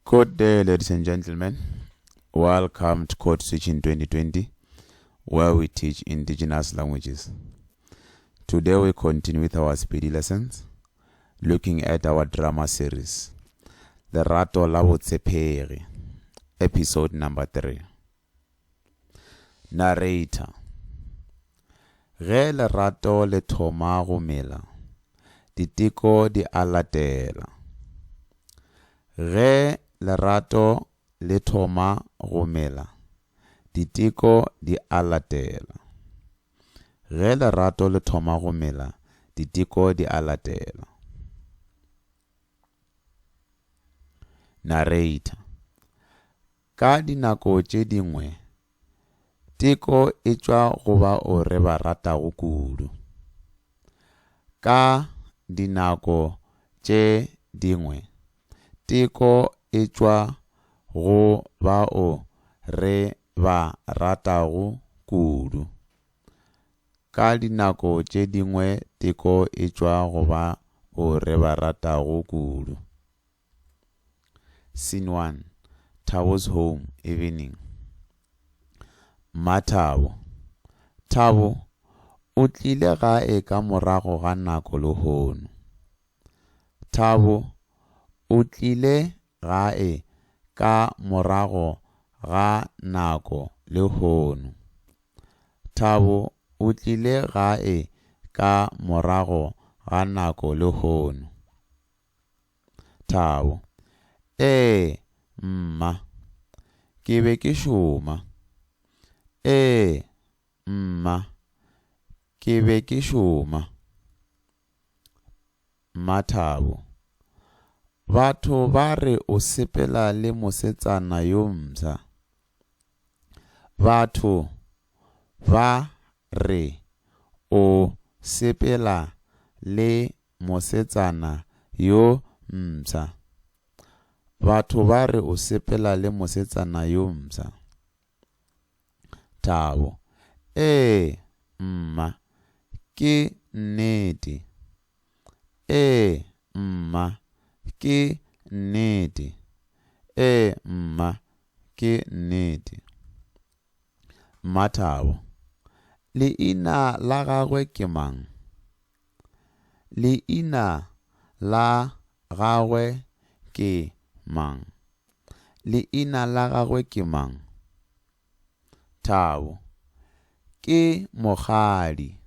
Good day, ladies and gentlemen. Welcome to Code Switching 2020, where we teach indigenous languages. Today we continue with our speedy lessons, looking at our drama series, Lerato la Botshepegi, episode number 3. Narrator. Ge lerato le thoma go mela, diteko di a latela. Ge lerato le thoma go mela, diteko di a latela. Ge lerato le thoma go mela, diteko di a latela. Narrator. Ka dinako tše dingwe, teko e tšwa go ba o re ba ratago kudu. Ka dinako tše dingwe, teko e tšwa go ba o re ba ratago kudu. Ka dinako tše dingwe, teko e tšwa go ba o re ba ratago kudu. Scene 1. Thabo's home, evening. Mathabo. Thabo o tlile gae ka morago ga nako le hono. Thabo o tlile gae ka morago ga nako le hono. Thabo o tlile gae ka morago ga nako le hono. Thabo. Mma. Ke be ke šoma. Mma. Ke be ke šoma. Mathabo. Batho ba re o sepela le mosetsana yo msa. Batho ba re o sepela le mosetsana yo msa. Batho ba re o sepela le mosetsana yo msa. Thabo. Mma. Ke nnete. Mma. Ke nnete. Mma. Ke nnete. Mathabo. Leina la gagwe ke mang? Leina la gagwe ke mang? Leina la gagwe ke mang? Thabo. Ke mogadi.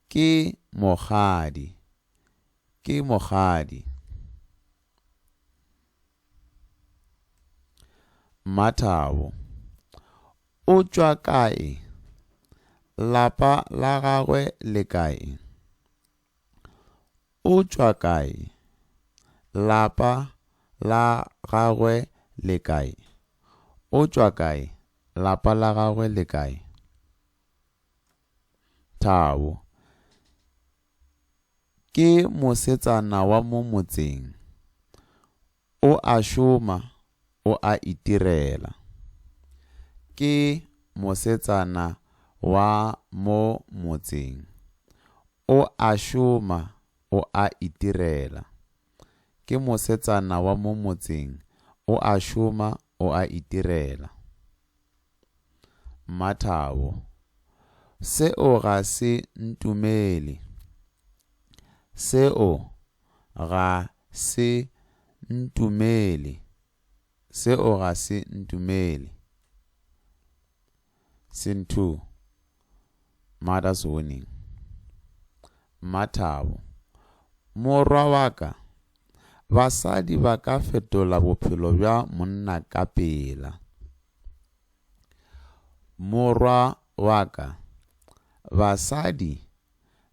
Ke mogadi. Ke mogadi. Mathabo. O tšwa kae? Lapa la gagwe le kae? O tšwa kae? Lapa la gagwe le kae? O tšwa kae? Lapa la gagwe le kae? Thabo. Ke mosetsana wa mo motseng. O a šoma, o a itirela. Ke mosetsana wa mo motseng. O a šoma, o a itirela. Ke mosetsana wa mo motseng. O a šoma, o a itirela. Mathabo. Seo ga se ntumele. Seo ga se ntumele. Seo ga se ntumele. Scene 2. Mother's warning. Mathabo. Morwa wa ka, basadi ba ka fetola bophelo bja monna ka pela. Morwa wa ka, basadi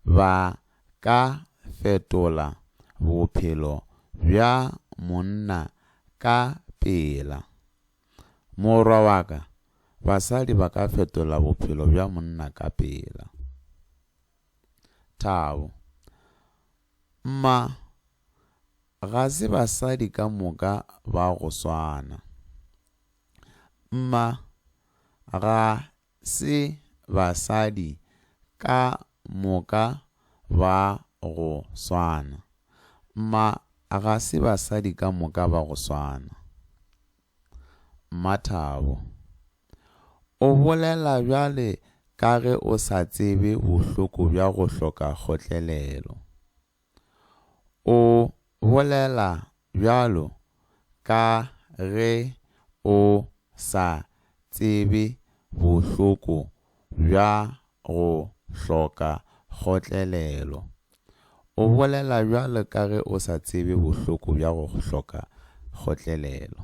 ba ka fetola bophelo bja monna ka pela. Morwa wa ka, basadi ba ka fetola bophelo bja monna ka pela. Thabo. Mma, ga se basadi ka moka ba go swana. Mma, ga se basadi ka moka ba go swana. Mma, ga se basadi ka moka ba go swana. Mathabo, o bolela bjale ka ge o sa tsebe bohloko bja go hloka kgotlelelo. O bolela bjalo ka ge o sa tsebe bohloko bja go hloka kgotlelelo. O bolela bjalo ka ge o sa tsebe bohloko bja go hloka kgotlelelo.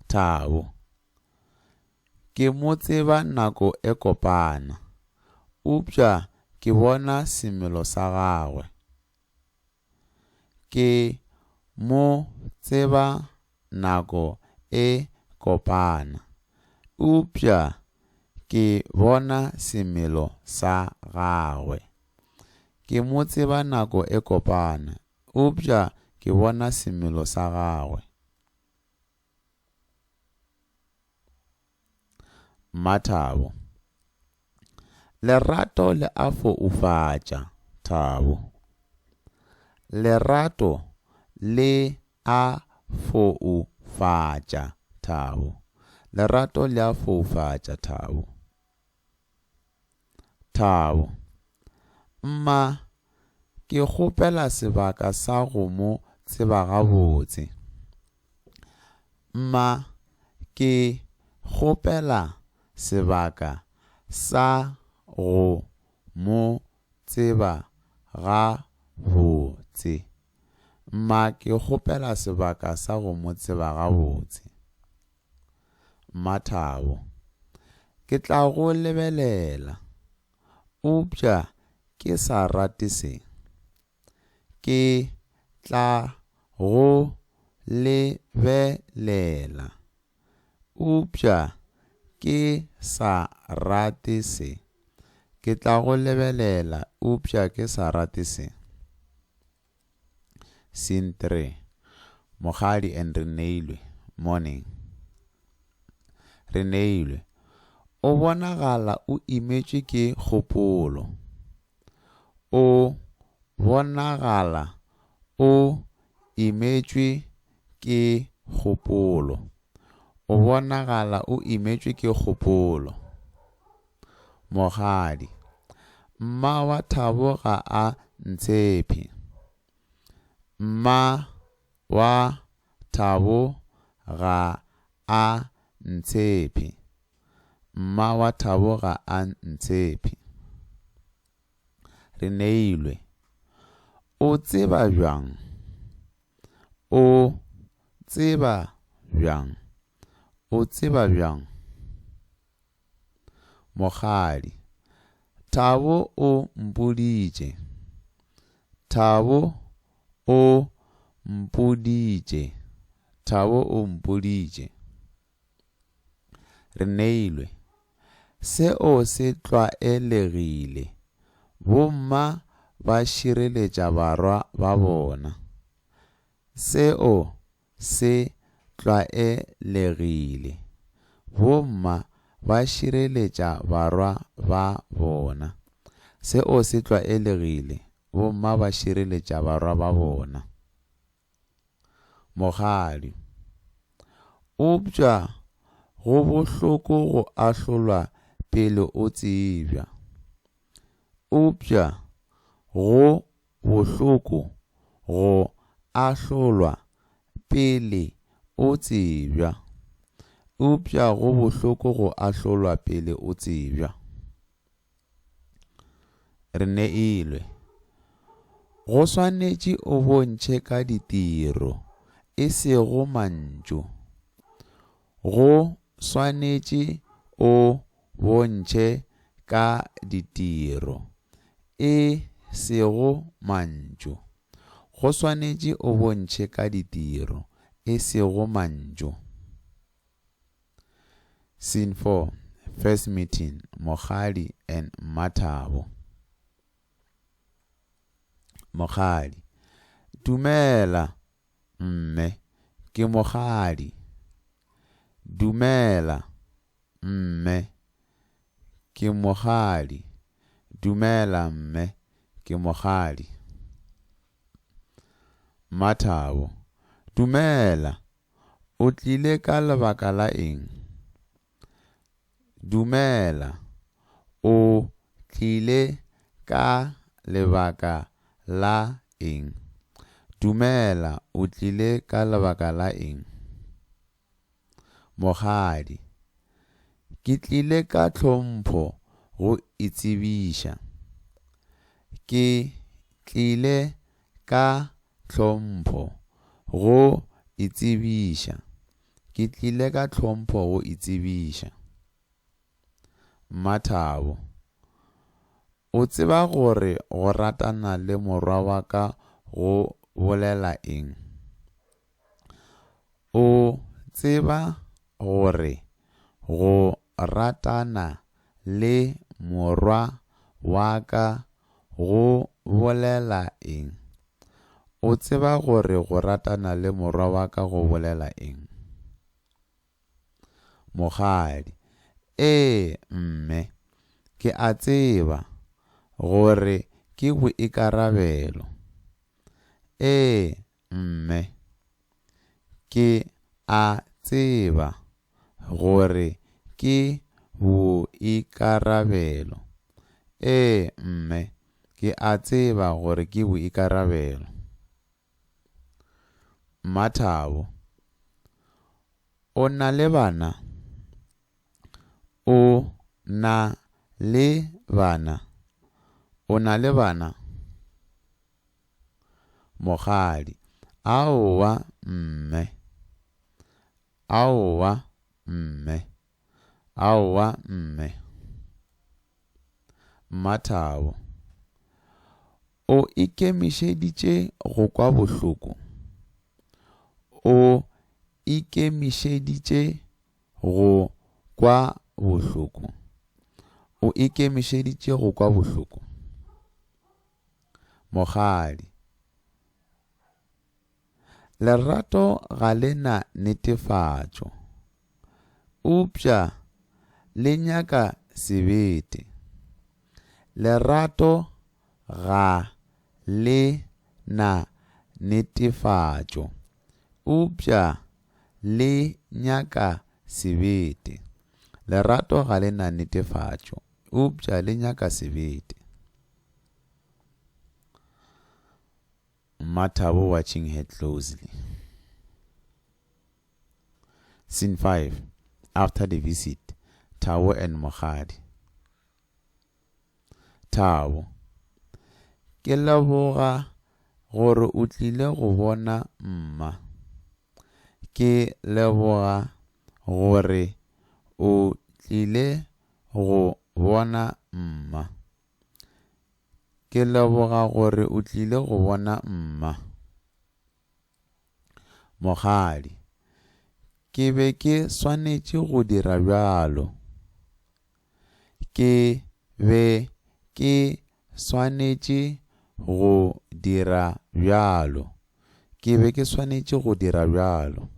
Thabo, ke mo tseba nako e kopana, upša ke bona semelo sa gagwe. Ke mo tseba nako e kopana, upša ke bona semelo sa gagwe. Ke mo tseba nako e kopana, upša ke bona semelo sa gagwe. Mathabo, lerato le a foufatša. Thabo, lerato le a foufatša. Thabo, lerato le a foufatša. Thabo, Thabo, mma ke kgopela sebaka sa go mo tseba gabotse. Mma ke kgopela sebaka sa go mo tseba gabotse. Mma ke kgopela sebaka sa go mo tseba gabotse. Mathabo, ke tla go lebelela, upša ke sa rate se. Ke tla go lebelela, upša ke sa rate se. Ke tla go lebelela, upša ke sa rate se. Scene 3. Mokgadi and Reneilwe. Morning. Reneilwe, o bonagala o imetšwe ke kgopolo. O bonagala o imetšwe ke kgopolo. O bonagala o imetšwe ke kgopolo. Mokgadi, mma wa Thabo ga a ntshepe. Mma wa Thabo ga a ntshepe. Mma wa Thabo ga a ntshepe. Reneilwe, o tseba bjang? O tseba bjang? O tseba bjang? Mokgadi, Thabo o mpoditše. Thabo o mpoditše. Thabo o mpoditše. Reneilwe, seo se tlwaelegile. Bomma ba šireletša barwa ba bona. Seo se tlwaelegile. Bomma ba šireletša barwa ba bona. Seo se tlwaelegile. Bomma ba šireletša barwa ba bona. Mokgadi, upša go bohloko go ahlolwa pele o tsebja. Upša go bohloko go ahlolwa pele o tsebja. Upša go bohloko go ahlolwa pele o tsebja. Reneilwe, go swanetše o bontšhe ka ditiro e sego mantšu. Go swanetše o bontšhe ka ditiro e sego mantšu. Go swanetše o bontšhe ka ditiro e sego mantšu. Scene 4. First meeting. Mokgadi and Mathabo. Mokgadi, dumela mme, ke mokgadi. Dumela mme, ke mokgadi. Dumela mme, ke mokgadi. Mathabo, dumela, o tlile ka lebaka la eng? Dumela, o tlile ka lebaka la eng? Dumela, o tlile ka lebaka la eng? Mokgadi, ke tlile ka tlhompho go itsebiša. Ke tlile ka tlhompho go itsebiša. Ke tlile ka tlhompho go itsebiša. Mmathabo, o tseba gore go ratana le morwa wa ka go bolela eng? O tseba gore go ratana le morwa wa ka go bolela eng? O tseba gore go ratana le morwa wa ka go bolela eng? Mokgadi, mme, ke a tseba gore ke boikarabelo. Mme, ke a tseba gore ke boikarabelo. Mme, ke a tseba gore ke boikarabelo. Mmathabo, o na le bana? O na le bana? O na le bana? Mokgadi, aowa mme. Aowa mme. Aowa mme. Mmathabo, o ikemišeditše go kwa bohloko? O ikemišeditše go kwa bohloko? O ikemišeditše go kwa bohloko? Mokgadi, lerato ga le na netefatšo. Upša, le nyaka sebete. Lerato ga le na netefatšo. Upša, le nyaka sebete. Lerato ga le na netefatšo. Upša, le nyaka sebete. Mmathabo watching her closely. Scene 5. After the visit, Thabo and Mokgadi. Thabo, ke leboga gore o tlile go bona mma. Ke leboga gore o tlile go bona mma. Ke leboga gore o tlile go bona mma. Mokgadi, ke be ke swanetše go dira bjalo. Ke be ke swanetše go dira bjalo. Ke be ke swanetše go dira bjalo.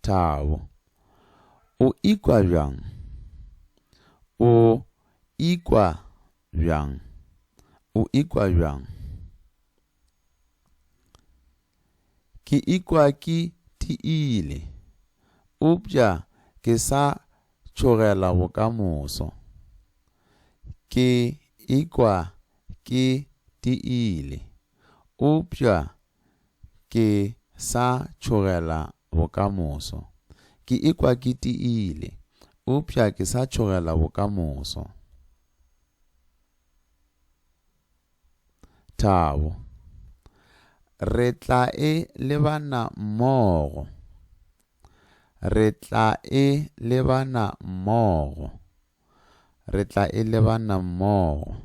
Thabo, o ikwa bjang? O ikwa bjang? O ikwa bjang? Ke ikwa ke tiile. Upša, ke sa tšhogela bokamoso. Ke ikwa ke tiile. Upša, ke sa tšhogela bokamoso. Ke ikwa ke tiile. Upša, ke sa tšhogela bokamoso. Thabo, re tla lebana mmogo. Re tla lebana mmogo. Re tla lebana mmogo.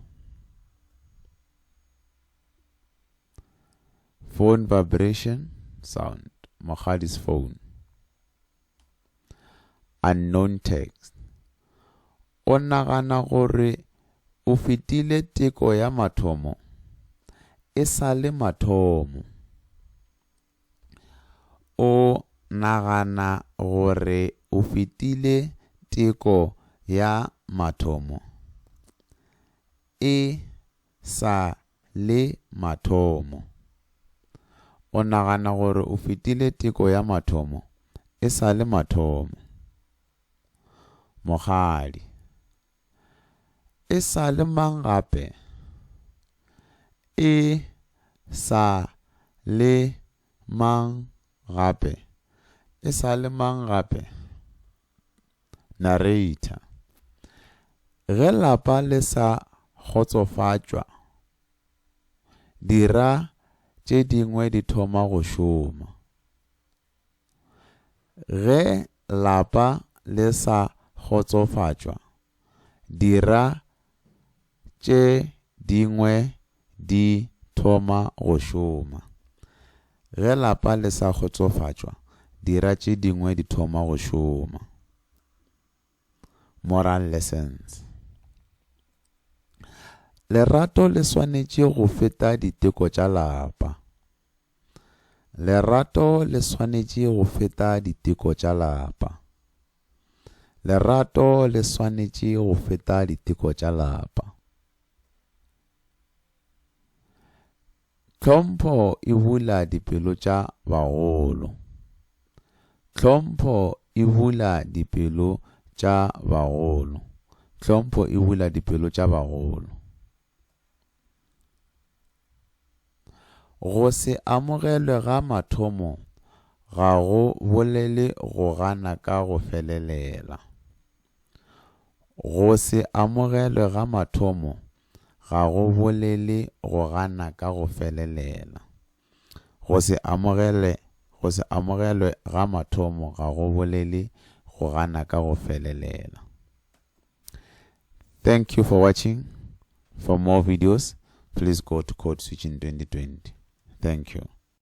Phone vibration sound. Mokgadi's phone. Unknown text. O nagana gore o fetile teko ya mathomo. E sa le mathomo. O nagana gore o fetile teko ya mathomo. E sa le mathomo. o nagana gore o fetile teko ya mathomo e sa le mathomo. Mogadi: e sa le mang gape? E sa le mang gape? E sa le mang gape? Narrator: ge lapa le sa kgotsofatšwa, dira tše dingwe di thoma go šoma. Ge lapa le sa kgotsofatšwa, dira tše dingwe di thoma go šoma. Ge lapa le sa kgotsofatšwa, dira tše dingwe di thoma go šoma. Moral lessons: lerato le swanetše go feta diteko tša lapa. Lerato le swanetše go feta diteko tša lapa. Lerato le swanetše go feta diteko tša lapa. Tlhompho e bula dipelo tša bagolo. Tlhompho e bula dipelo tša bagolo. Tlhompho e bula dipelo tša bagolo. Go se amogelwe ga mathomo ga go bolele go gana ka go felelela. Go se amogelwe ga mathomo ga go bolele go gana ka go felelela. Go se amogelwe ga mathomo ga go bolele go gana ka go felelela. Thank you for watching. For more videos, please go to Code Switching 2020. Thank you.